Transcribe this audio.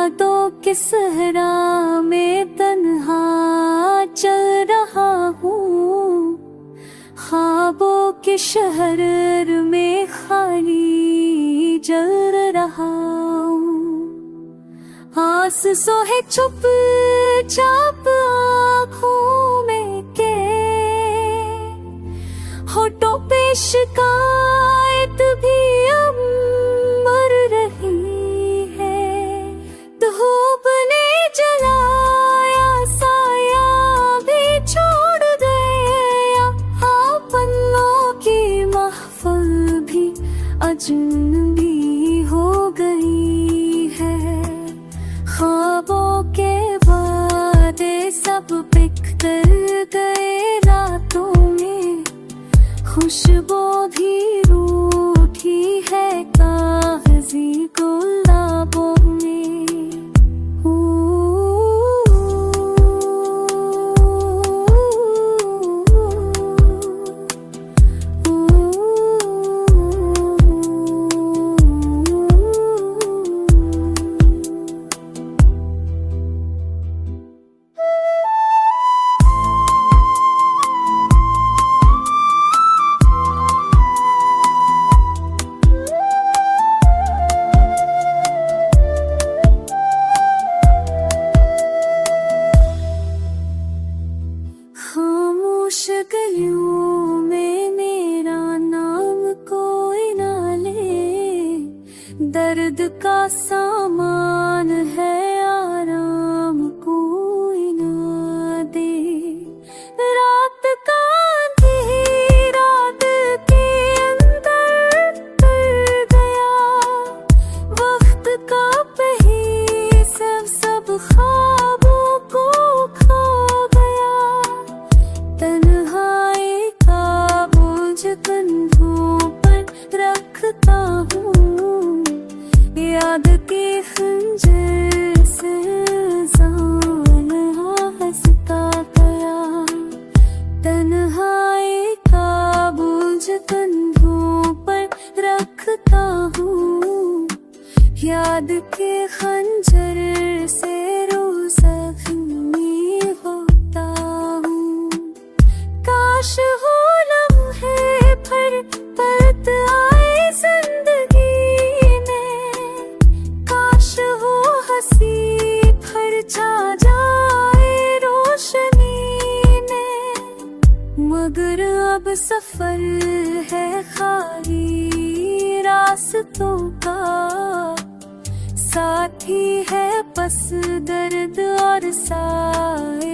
यादों के सहरा में तन्हा चल रहा हूँ, ख्वाबों के शहर में खाली जल रहा हूँ। आस सोहे चुप चाप आँखों में के, होठों पे शिकायत भी अब मर रही है। धूप ने जलाया साया भी छोड़ गया, हाँ पन्नों की महफिल भी अजनबी हो गई है। ख्वाबों के वादे सब बिक कर गए रातों में, खुशबू भी रूठी है कागजी गुलाबों में। खामोश गलियों में मेरा नाम कोई ना ले, दर्द का सामान है आराम कोई ना दे। रात का अंधेरा दिल के अंदर उतर गया, वक्त का पही सब ख्वाबों को खा गया। तन्हाई का बोझ कंधों पर रखता हूँ, याद के खंजर से ज़माना हंसता गया। तन्हाई का बोझ कंधों पर रखता हूँ, याद के खंजर से रोज़ ज़ख्मी होता हूँ। काश हो लम्हे भर परत आए जिंदगी में, काश हो हंसी भर छा जाए रोशनी में। मगर अब सफर है खाली रास्तों का, साथी है बस दर्द और साए